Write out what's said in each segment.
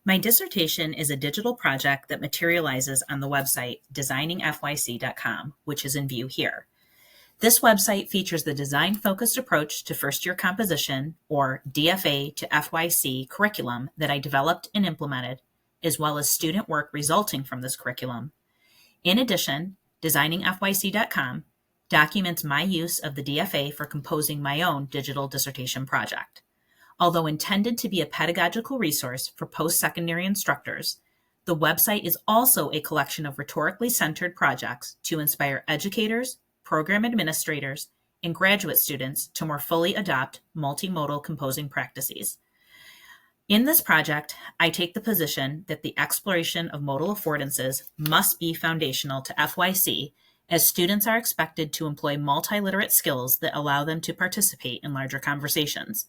My dissertation is a digital project that materializes on the website designingfyc.com, which is in view here. This website features the design-focused approach to first-year composition, or DFA to FYC curriculum that I developed and implemented, as well as student work resulting from this curriculum. In addition, designingfyc.com documents my use of the DFA for composing my own digital dissertation project. Although intended to be a pedagogical resource for post-secondary instructors, the website is also a collection of rhetorically centered projects to inspire educators, program administrators, and graduate students to more fully adopt multimodal composing practices. In this project, I take the position that the exploration of modal affordances must be foundational to FYC, as students are expected to employ multiliterate skills that allow them to participate in larger conversations.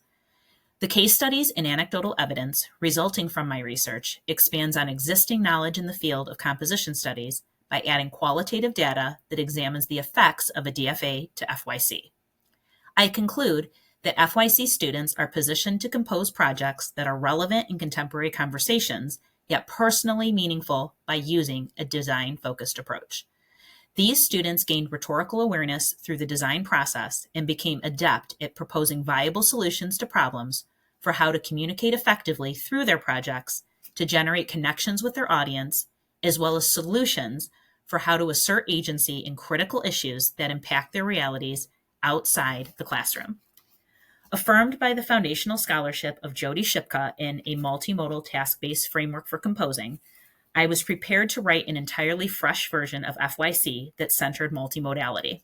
The case studies and anecdotal evidence resulting from my research expands on existing knowledge in the field of composition studies by adding qualitative data that examines the effects of a DFA to FYC. I conclude that FYC students are positioned to compose projects that are relevant in contemporary conversations, yet personally meaningful by using a design-focused approach. These students gained rhetorical awareness through the design process and became adept at proposing viable solutions to problems for how to communicate effectively through their projects to generate connections with their audience, as well as solutions for how to assert agency in critical issues that impact their realities outside the classroom. Affirmed by the foundational scholarship of Jody Shipka in A Multimodal Task-Based Framework for Composing, I was prepared to write an entirely fresh version of FYC that centered multimodality,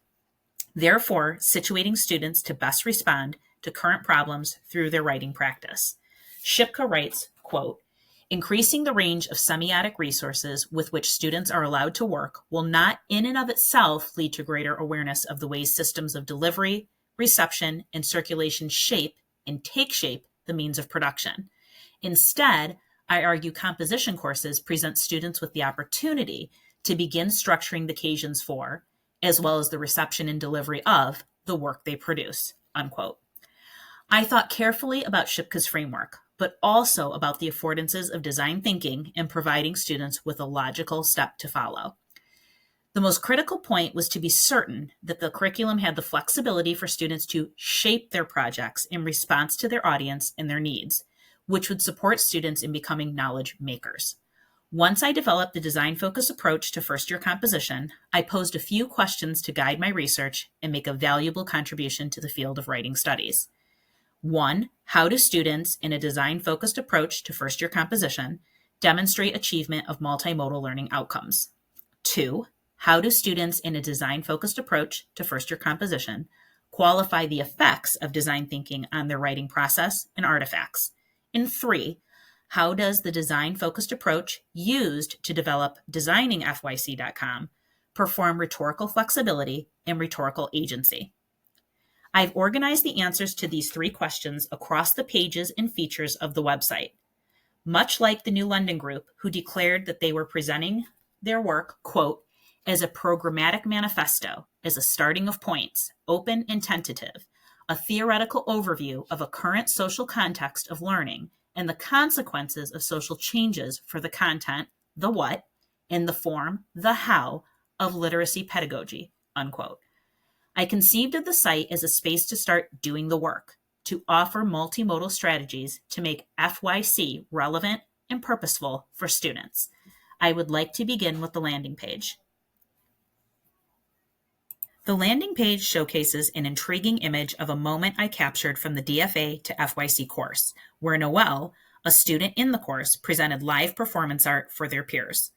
therefore situating students to best respond to current problems through their writing practice. Shipka writes, quote, "Increasing the range of semiotic resources with which students are allowed to work will not in and of itself lead to greater awareness of the ways systems of delivery, reception, and circulation shape and take shape the means of production. Instead, I argue composition courses present students with the opportunity to begin structuring the occasions for, as well as the reception and delivery of, the work they produce," unquote. I thought carefully about Shipka's framework, but also about the affordances of design thinking and providing students with a logical step to follow. The most critical point was to be certain that the curriculum had the flexibility for students to shape their projects in response to their audience and their needs, which would support students in becoming knowledge makers. Once I developed the design-focused approach to first-year composition, I posed a few questions to guide my research and make a valuable contribution to the field of writing studies. 1, how do students in a design-focused approach to first-year composition demonstrate achievement of multimodal learning outcomes? 2, how do students in a design-focused approach to first-year composition qualify the effects of design thinking on their writing process and artifacts? And 3, how does the design-focused approach used to develop designingfyc.com perform rhetorical flexibility and rhetorical agency? I've organized the answers to these 3 questions across the pages and features of the website. Much like the New London Group, who declared that they were presenting their work, quote, as a programmatic manifesto, as a starting of points, open and tentative, a theoretical overview of a current social context of learning and the consequences of social changes for the content, the what, and the form, the how, of literacy pedagogy, unquote. I conceived of the site as a space to start doing the work, to offer multimodal strategies to make FYC relevant and purposeful for students. I would like to begin with the landing page. The landing page showcases an intriguing image of a moment I captured from the DFA to FYC course, where Noelle, a student in the course, presented live performance art for their peers.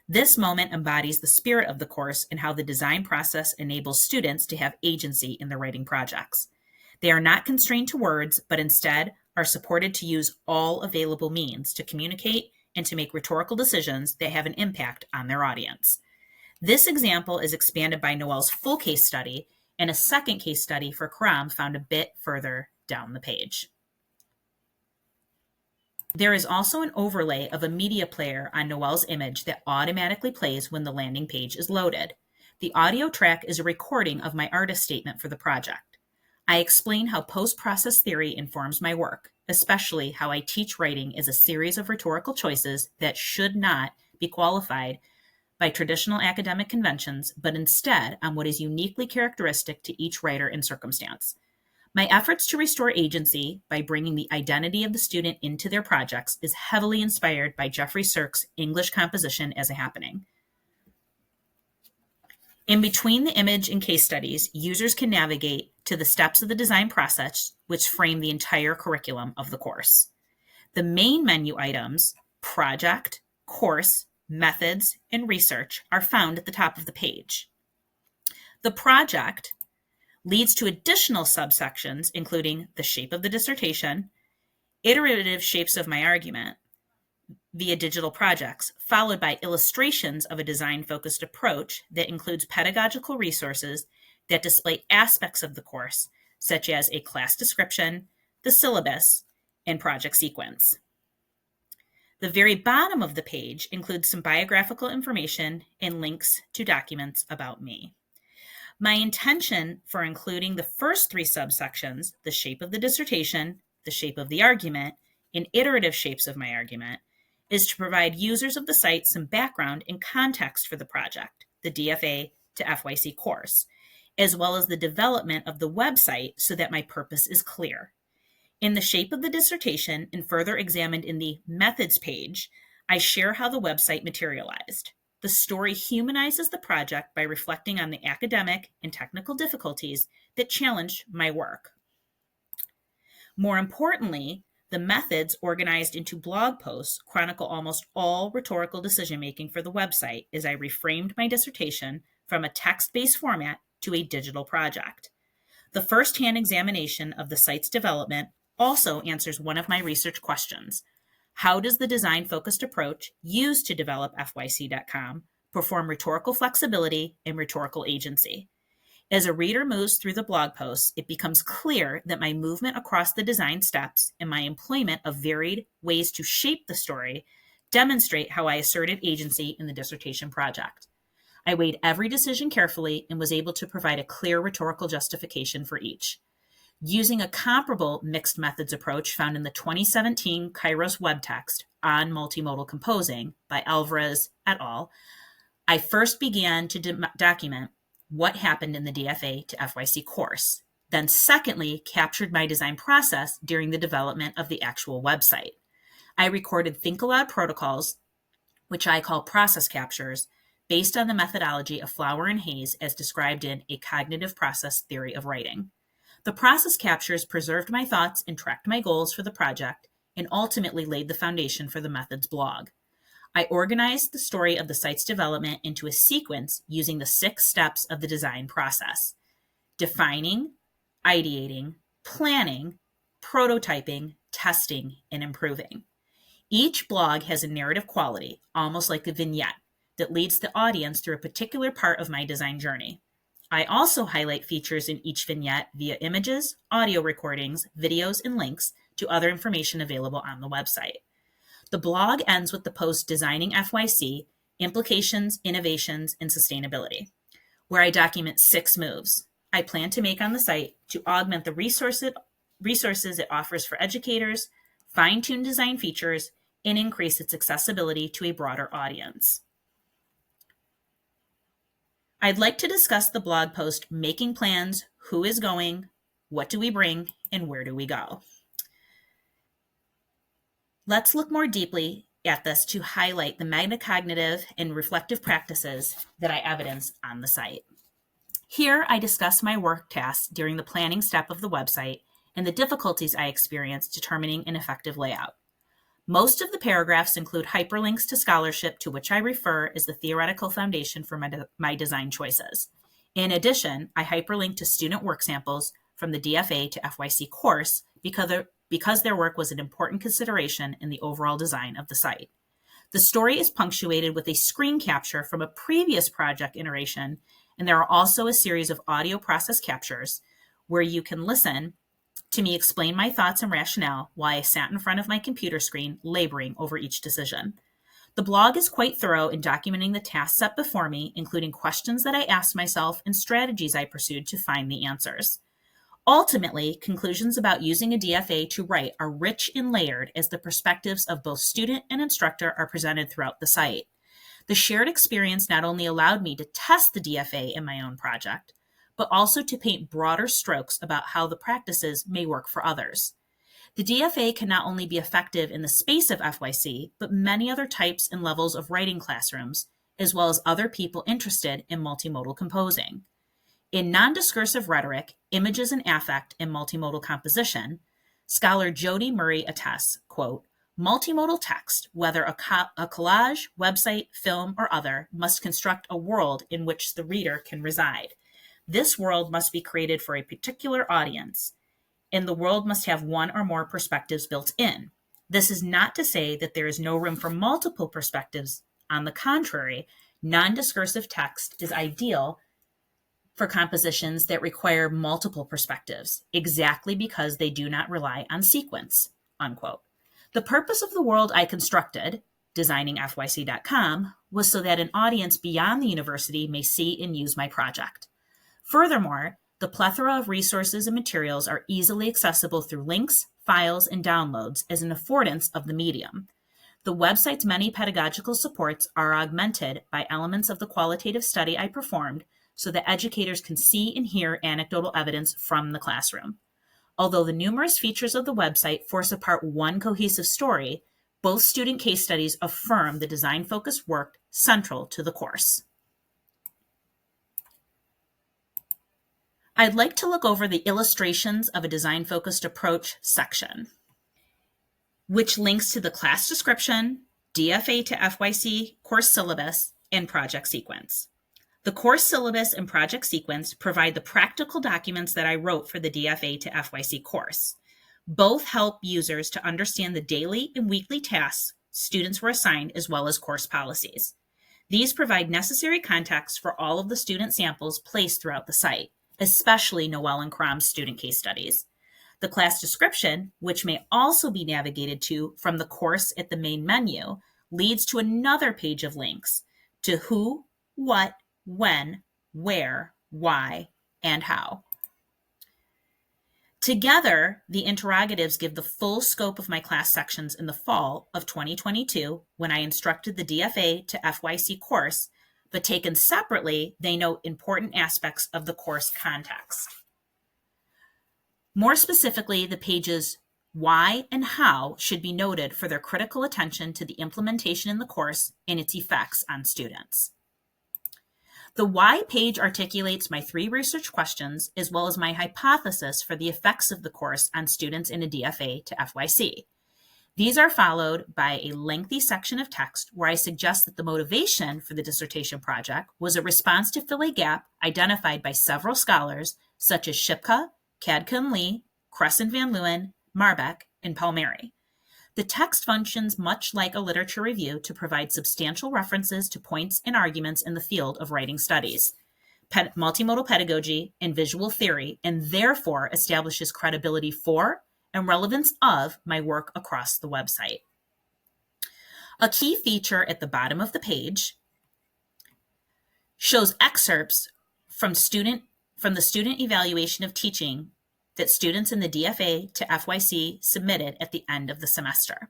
This moment embodies the spirit of the course and how the design process enables students to have agency in their writing projects. They are not constrained to words, but instead are supported to use all available means to communicate and to make rhetorical decisions that have an impact on their audience. This example is expanded by Noelle's full case study, and a second case study for Karam found a bit further down the page. There is also an overlay of a media player on Noelle's image that automatically plays when the landing page is loaded. The audio track is a recording of my artist statement for the project. I explain how post-process theory informs my work, especially how I teach writing is a series of rhetorical choices that should not be qualified by traditional academic conventions, but instead on what is uniquely characteristic to each writer and circumstance. My efforts to restore agency by bringing the identity of the student into their projects is heavily inspired by Jeffrey Sirk's English composition as a happening. In between the image and case studies, users can navigate to the steps of the design process, which frame the entire curriculum of the course. The main menu items, project, course, methods, and research, are found at the top of the page. The project leads to additional subsections, including the shape of the dissertation, iterative shapes of my argument via digital projects, followed by illustrations of a design-focused approach that includes pedagogical resources that display aspects of the course, such as a class description, the syllabus, and project sequence. The very bottom of the page includes some biographical information and links to documents about me. My intention for including the first three subsections, the shape of the dissertation, the shape of the argument, and iterative shapes of my argument, is to provide users of the site some background and context for the project, the DFA to FYC course, as well as the development of the website so that my purpose is clear. In the shape of the dissertation and further examined in the methods page, I share how the website materialized. The story humanizes the project by reflecting on the academic and technical difficulties that challenged my work. More importantly, the methods organized into blog posts chronicle almost all rhetorical decision-making for the website as I reframed my dissertation from a text-based format to a digital project. The first-hand examination of the site's development also answers one of my research questions. How does the design-focused approach used to develop FYC.com perform rhetorical flexibility and rhetorical agency? As a reader moves through the blog posts, it becomes clear that my movement across the design steps and my employment of varied ways to shape the story demonstrate how I asserted agency in the dissertation project. I weighed every decision carefully and was able to provide a clear rhetorical justification for each. Using a comparable mixed methods approach found in the 2017 Kairos web text on multimodal composing by Alvarez et al., I first began to document what happened in the DFA to FYC course, then secondly captured my design process during the development of the actual website. I recorded think aloud protocols, which I call process captures, based on the methodology of Flower and Hayes as described in A Cognitive Process Theory of Writing. The process captures preserved my thoughts and tracked my goals for the project and ultimately laid the foundation for the methods blog. I organized the story of the site's development into a sequence using the 6 steps of the design process: defining, ideating, planning, prototyping, testing, and improving. Each blog has a narrative quality, almost like a vignette, that leads the audience through a particular part of my design journey. I also highlight features in each vignette via images, audio recordings, videos, and links to other information available on the website. The blog ends with the post Designing FYC, Implications, Innovations, and Sustainability, where I document 6 moves I plan to make on the site to augment the resources it offers for educators, fine-tune design features, and increase its accessibility to a broader audience. I'd like to discuss the blog post Making Plans, Who is Going, What do we bring, and where do we go? Let's look more deeply at this to highlight the metacognitive and reflective practices that I evidence on the site. Here, I discuss my work tasks during the planning step of the website and the difficulties I experienced determining an effective layout. Most of the paragraphs include hyperlinks to scholarship to which I refer as the theoretical foundation for my design choices. In addition, I hyperlink to student work samples from the DFA to FYC course because their work was an important consideration in the overall design of the site. The story is punctuated with a screen capture from a previous project iteration, and there are also a series of audio process captures where you can listen to me explain my thoughts and rationale while I sat in front of my computer screen laboring over each decision. The blog is quite thorough in documenting the tasks set before me, including questions that I asked myself and strategies I pursued to find the answers. Ultimately, conclusions about using a DFA to write are rich and layered as the perspectives of both student and instructor are presented throughout the site. The shared experience not only allowed me to test the DFA in my own project, but also to paint broader strokes about how the practices may work for others. The DFA can not only be effective in the space of FYC, but many other types and levels of writing classrooms, as well as other people interested in multimodal composing. In non-discursive rhetoric, images and affect, and multimodal composition, scholar Jody Murray attests, quote, multimodal text, whether a collage, website, film, or other, must construct a world in which the reader can reside. This world must be created for a particular audience, and the world must have one or more perspectives built in. This is not to say that there is no room for multiple perspectives. On the contrary, non-discursive text is ideal for compositions that require multiple perspectives, exactly because they do not rely on sequence, unquote. The purpose of the world I constructed, designingfyc.com, was so that an audience beyond the university may see and use my project. Furthermore, the plethora of resources and materials are easily accessible through links, files, and downloads as an affordance of the medium. The website's many pedagogical supports are augmented by elements of the qualitative study I performed so that educators can see and hear anecdotal evidence from the classroom. Although the numerous features of the website force apart one cohesive story, both student case studies affirm the design-focused work central to the course. I'd like to look over the illustrations of a design-focused approach section, which links to the class description, DFA to FYC course syllabus, and project sequence. The course syllabus and project sequence provide the practical documents that I wrote for the DFA to FYC course. Both help users to understand the daily and weekly tasks students were assigned, as well as course policies. These provide necessary context for all of the student samples placed throughout the site, especially Noel and Crom's student case studies. The class description, which may also be navigated to from the course at the main menu, leads to another page of links to who, what, when, where, why, and how. Together, the interrogatives give the full scope of my class sections in the fall of 2022 when I instructed the DFA to FYC course, but taken separately, they note important aspects of the course context. More specifically, the pages why and how should be noted for their critical attention to the implementation in the course and its effects on students. The why page articulates my 3 research questions as well as my hypothesis for the effects of the course on students in a DFA to FYC. These are followed by a lengthy section of text where I suggest that the motivation for the dissertation project was a response to fill a gap identified by several scholars such as Shipka, Kadka and Lee, Crescent Van Leeuwen, Marbeck, and Palmieri. The text functions much like a literature review to provide substantial references to points and arguments in the field of writing studies, multimodal pedagogy, and visual theory, and therefore establishes credibility for and relevance of my work across the website. A key feature at the bottom of the page shows excerpts from the student evaluation of teaching that students in the DFA to FYC submitted at the end of the semester.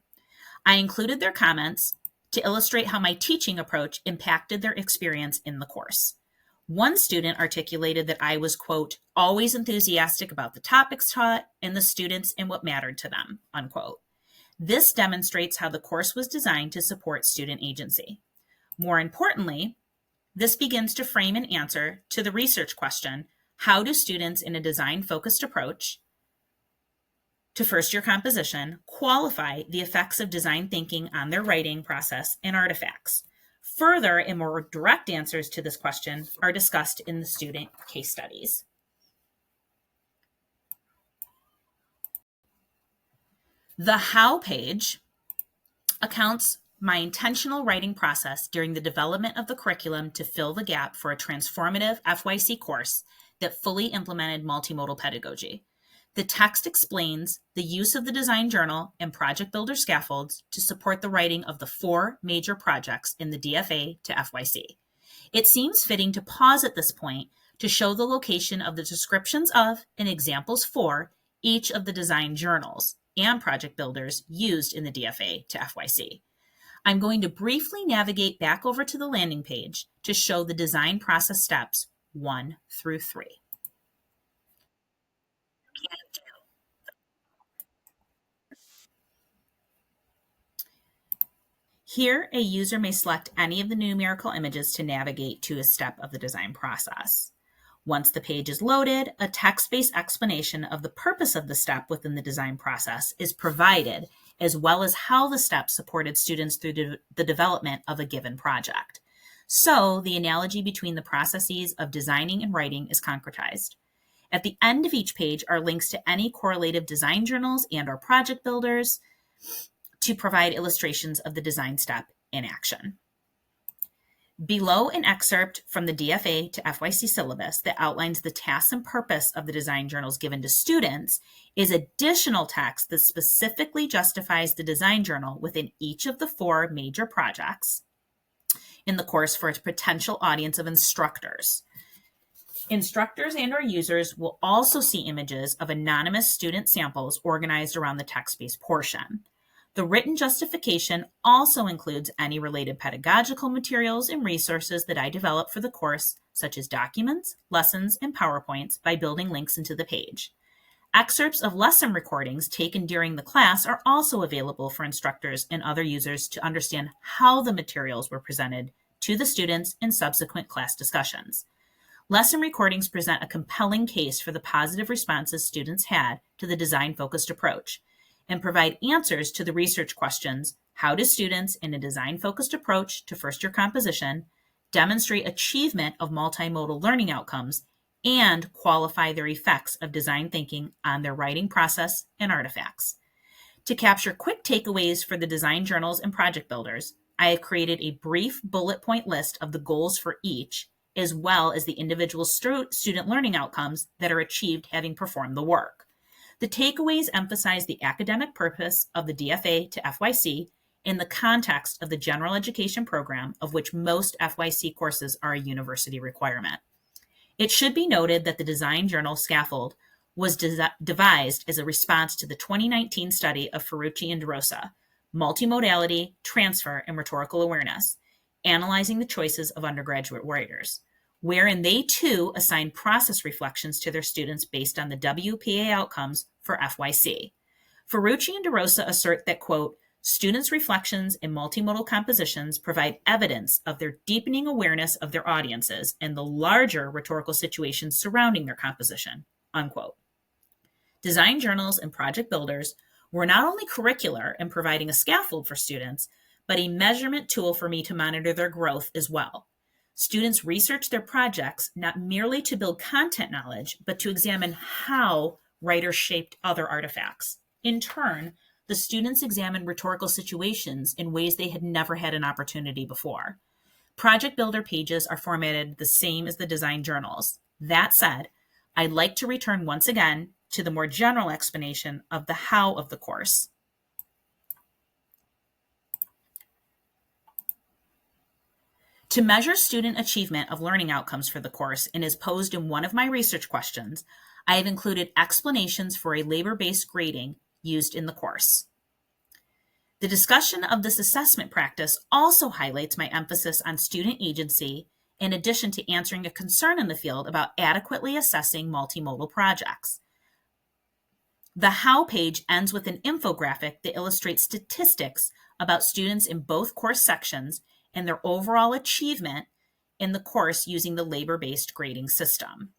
I included their comments to illustrate how my teaching approach impacted their experience in the course. One student articulated that I was, quote, always enthusiastic about the topics taught and the students and what mattered to them, unquote. This demonstrates how the course was designed to support student agency. More importantly, this begins to frame an answer to the research question, how do students in a design-focused approach to first-year composition qualify the effects of design thinking on their writing process and artifacts? Further and more direct answers to this question are discussed in the student case studies. The how page accounts my intentional writing process during the development of the curriculum to fill the gap for a transformative FYC course that fully implemented multimodal pedagogy. The text explains the use of the design journal and project builder scaffolds to support the writing of the 4 major projects in the DFA to FYC. It seems fitting to pause at this point to show the location of the descriptions of and examples for each of the design journals and project builders used in the DFA to FYC. I'm going to briefly navigate back over to the landing page to show the design process steps 1 through 3. Here, a user may select any of the numerical images to navigate to a step of the design process. Once the page is loaded, a text-based explanation of the purpose of the step within the design process is provided, as well as how the step supported students through the development of a given project. So, the analogy between the processes of designing and writing is concretized. At the end of each page are links to any correlative design journals and/or project builders to provide illustrations of the design step in action. Below, an excerpt from the DFA to FYC syllabus that outlines the tasks and purpose of the design journals given to students is additional text that specifically justifies the design journal within each of the 4 major projects in the course for a potential audience of instructors. Instructors and/or users will also see images of anonymous student samples organized around the text-based portion. The written justification also includes any related pedagogical materials and resources that I develop for the course, such as documents, lessons, and PowerPoints by building links into the page. Excerpts of lesson recordings taken during the class are also available for instructors and other users to understand how the materials were presented to the students in subsequent class discussions. Lesson recordings present a compelling case for the positive responses students had to the design-focused approach, and provide answers to the research questions: how do students in a design-focused approach to first-year composition demonstrate achievement of multimodal learning outcomes and qualify their effects of design thinking on their writing process and artifacts? To capture quick takeaways for the design journals and project builders, I have created a brief bullet point list of the goals for each, as well as the individual student learning outcomes that are achieved having performed the work. The takeaways emphasize the academic purpose of the DFA to FYC in the context of the general education program, of which most FYC courses are a university requirement. It should be noted that the design journal scaffold was devised as a response to the 2019 study of Ferrucci and DeRosa, Multimodality, Transfer, and Rhetorical Awareness, analyzing the choices of undergraduate writers, wherein they too assigned process reflections to their students based on the WPA outcomes for FYC. Ferrucci and DeRosa assert that, quote, students' reflections in multimodal compositions provide evidence of their deepening awareness of their audiences and the larger rhetorical situations surrounding their composition, unquote. Design journals and project builders were not only curricular in providing a scaffold for students, but a measurement tool for me to monitor their growth as well. Students research their projects not merely to build content knowledge, but to examine how writers shaped other artifacts. In turn, the students examined rhetorical situations in ways they had never had an opportunity before. Project Builder pages are formatted the same as the design journals. That said, I'd like to return once again to the more general explanation of the how of the course. To measure student achievement of learning outcomes for the course, and as posed in one of my research questions, I have included explanations for a labor-based grading used in the course. The discussion of this assessment practice also highlights my emphasis on student agency, in addition to answering a concern in the field about adequately assessing multimodal projects. The How page ends with an infographic that illustrates statistics about students in both course sections and their overall achievement in the course using the labor-based grading system.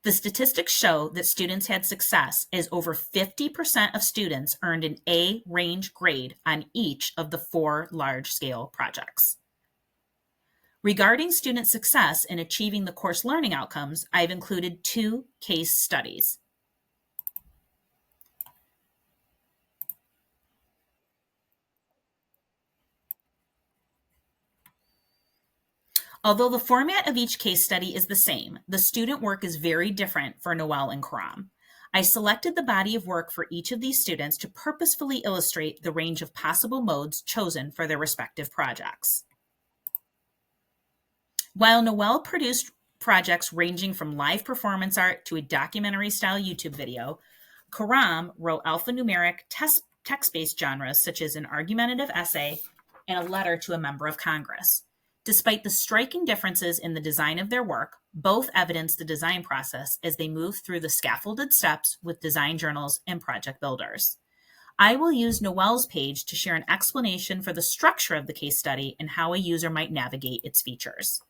The statistics show that students had success as over 50% of students earned an A range grade on each of the 4 large-scale projects. Regarding student success in achieving the course learning outcomes, I've included 2 case studies. Although the format of each case study is the same, the student work is very different for Noel and Karam. I selected the body of work for each of these students to purposefully illustrate the range of possible modes chosen for their respective projects. While Noel produced projects ranging from live performance art to a documentary-style YouTube video, Karam wrote alphanumeric text-based genres such as an argumentative essay and a letter to a member of Congress. Despite the striking differences in the design of their work, both evidence the design process as they move through the scaffolded steps with design journals and project builders. I will use Noel's page to share an explanation for the structure of the case study and how a user might navigate its features.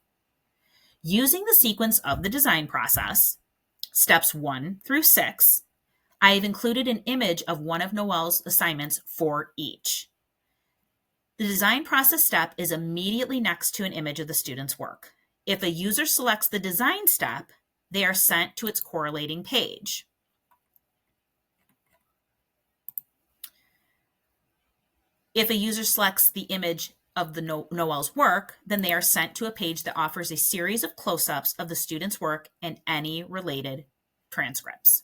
Using the sequence of the design process, steps 1 through 6, I have included an image of one of Noel's assignments for each. The design process step is immediately next to an image of the student's work. If a user selects the design step, they are sent to its correlating page. If a user selects the image of the Noel's work, then they are sent to a page that offers a series of close-ups of the student's work and any related transcripts.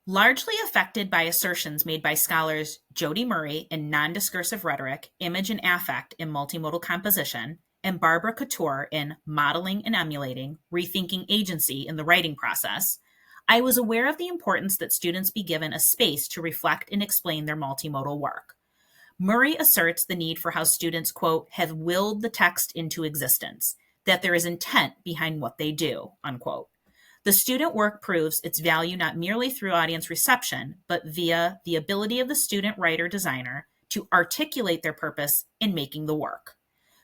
Largely affected by assertions made by scholars Jody Murray in non-discursive rhetoric, image and affect in multimodal composition, and Barbara Couture in modeling and emulating, rethinking agency in the writing process, I was aware of the importance that students be given a space to reflect and explain their multimodal work. Murray asserts the need for how students, quote, have willed the text into existence, that there is intent behind what they do, unquote. The student work proves its value not merely through audience reception, but via the ability of the student writer-designer to articulate their purpose in making the work.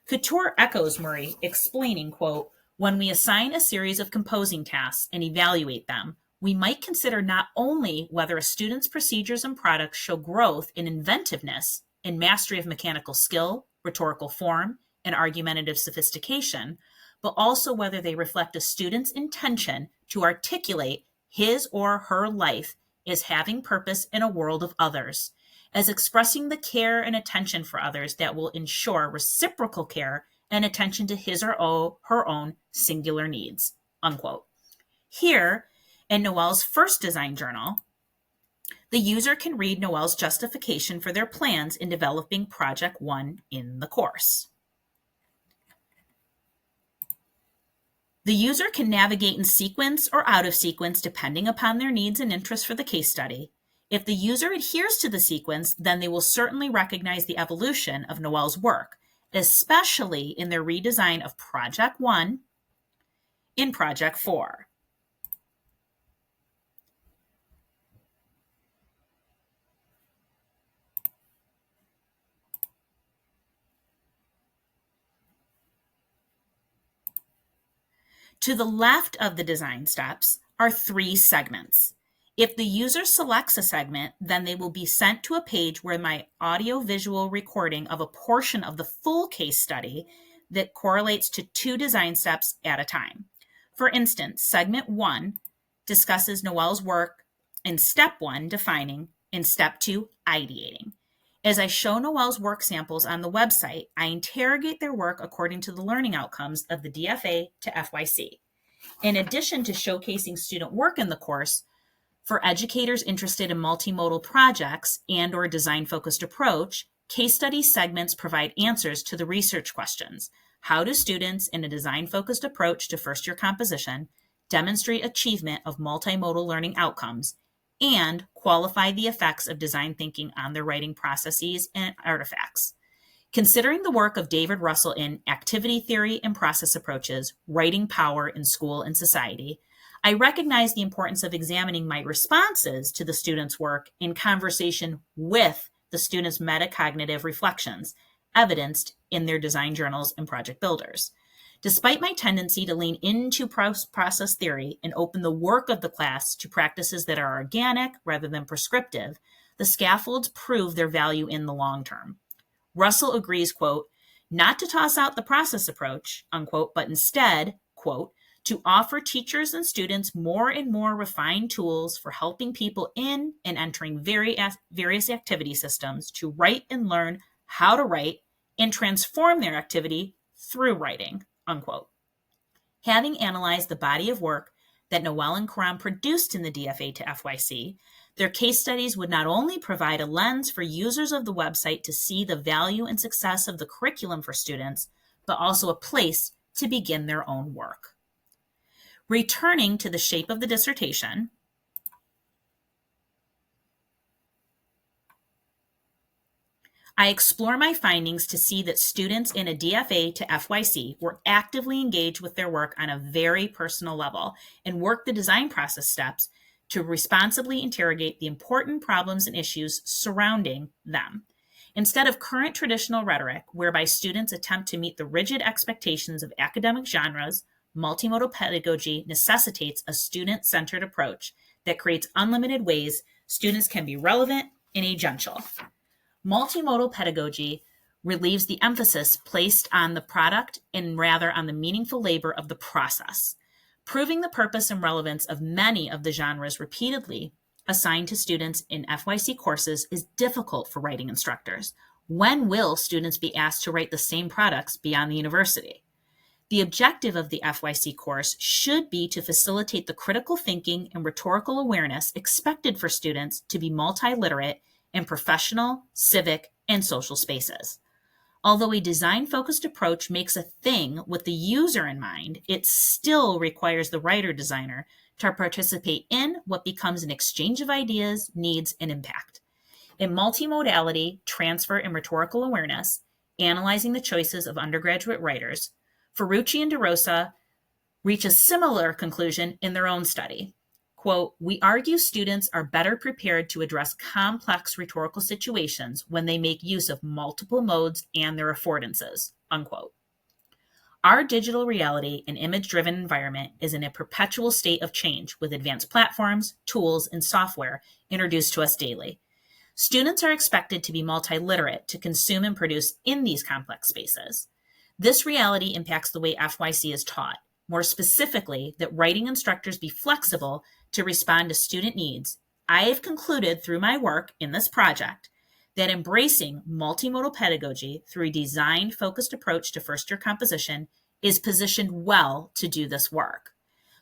Couture echoes Murray, explaining, quote, when we assign a series of composing tasks and evaluate them, we might consider not only whether a student's procedures and products show growth in inventiveness, in mastery of mechanical skill, rhetorical form, and argumentative sophistication, but also whether they reflect a student's intention to articulate his or her life as having purpose in a world of others, as expressing the care and attention for others that will ensure reciprocal care and attention to his or her own singular needs, unquote. Here, in Noel's first design journal, the user can read Noel's justification for their plans in developing Project 1 in the course. The user can navigate in sequence or out of sequence depending upon their needs and interests for the case study. If the user adheres to the sequence, then they will certainly recognize the evolution of Noel's work, especially in their redesign of Project 1 in Project 4. To the left of the design steps are 3 segments. If the user selects a segment, then they will be sent to a page where my audio-visual recording of a portion of the full case study that correlates to 2 design steps at a time. For instance, segment 1 discusses Noel's work in step 1, defining, and step 2, ideating. As I show Noel's work samples on the website, I interrogate their work according to the learning outcomes of the DFA to FYC. In addition to showcasing student work in the course, for educators interested in multimodal projects and or design-focused approach, case study segments provide answers to the research questions. How do students in a design-focused approach to first-year composition demonstrate achievement of multimodal learning outcomes and qualify the effects of design thinking on their writing processes and artifacts? Considering the work of David Russell in Activity Theory and Process Approaches, Writing Power in School and Society, I recognize the importance of examining my responses to the student's work in conversation with the student's metacognitive reflections, evidenced in their design journals and project builders. Despite my tendency to lean into process theory and open the work of the class to practices that are organic rather than prescriptive, the scaffolds prove their value in the long term. Russell agrees, quote, not to toss out the process approach, unquote, but instead, quote, to offer teachers and students more and more refined tools for helping people in and entering various activity systems to write and learn how to write and transform their activity through writing, unquote. Having analyzed the body of work that Noel and Karam produced in the DFA to FYC, Their case studies would not only provide a lens for users of the website to see the value and success of the curriculum for students, but also a place to begin their own work. Returning to the shape of the dissertation, I explore my findings to see that students in a DFA to FYC were actively engaged with their work on a very personal level and worked the design process steps to responsibly interrogate the important problems and issues surrounding them. Instead of current traditional rhetoric, whereby students attempt to meet the rigid expectations of academic genres, multimodal pedagogy necessitates a student-centered approach that creates unlimited ways students can be relevant and agential. Multimodal pedagogy relieves the emphasis placed on the product and rather on the meaningful labor of the process. Proving the purpose and relevance of many of the genres repeatedly assigned to students in FYC courses is difficult for writing instructors. When will students be asked to write the same products beyond the university? The objective of the FYC course should be to facilitate the critical thinking and rhetorical awareness expected for students to be multi-literate in professional, civic, and social spaces. Although a design-focused approach makes a thing with the user in mind, it still requires the writer-designer to participate in what becomes an exchange of ideas, needs, and impact. In multimodality, transfer, and rhetorical awareness, analyzing the choices of undergraduate writers, Ferrucci and DeRosa reach a similar conclusion in their own study. Quote, "We argue students are better prepared to address complex rhetorical situations when they make use of multiple modes and their affordances," unquote. Our digital reality and image-driven environment is in a perpetual state of change with advanced platforms, tools, and software introduced to us daily. Students are expected to be multi-literate to consume and produce in these complex spaces. This reality impacts the way FYC is taught. More specifically, that writing instructors be flexible to respond to student needs. I have concluded through my work in this project that embracing multimodal pedagogy through a design-focused approach to first-year composition is positioned well to do this work.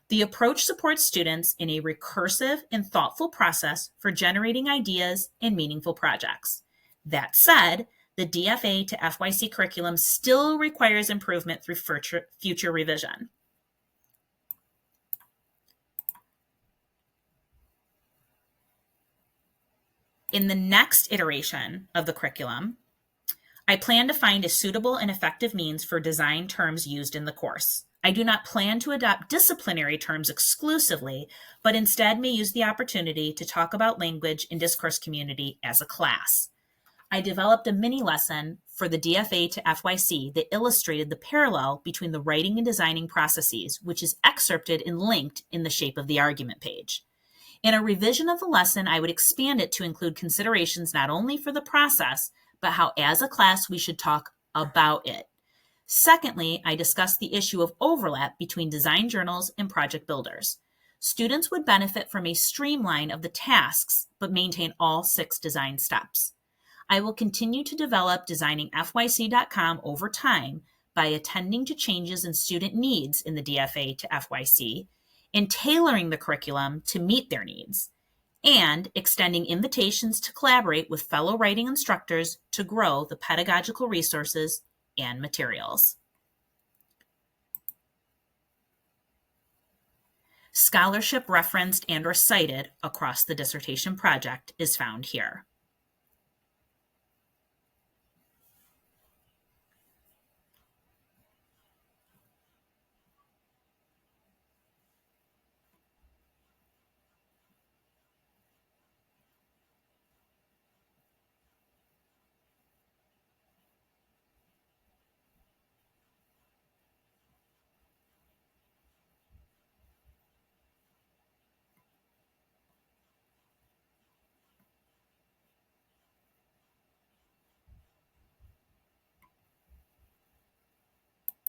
The approach supports students in a recursive and thoughtful process for generating ideas and meaningful projects. That said, the DFA to FYC curriculum still requires improvement through future revision. In the next iteration of the curriculum, I plan to find a suitable and effective means for design terms used in the course. I do not plan to adopt disciplinary terms exclusively, but instead may use the opportunity to talk about language and discourse community as a class. I developed a mini lesson for the DFA to FYC that illustrated the parallel between the writing and designing processes, which is excerpted and linked in the shape of the argument page. In a revision of the lesson, I would expand it to include considerations not only for the process, but how as a class we should talk about it. Secondly, I discussed the issue of overlap between design journals and project builders. Students would benefit from a streamline of the tasks, but maintain all 6 design steps. I will continue to develop designingfyc.com over time by attending to changes in student needs in the DFA to FYC, and tailoring the curriculum to meet their needs, and extending invitations to collaborate with fellow writing instructors to grow the pedagogical resources and materials. Scholarship referenced and/or cited across the dissertation project is found here.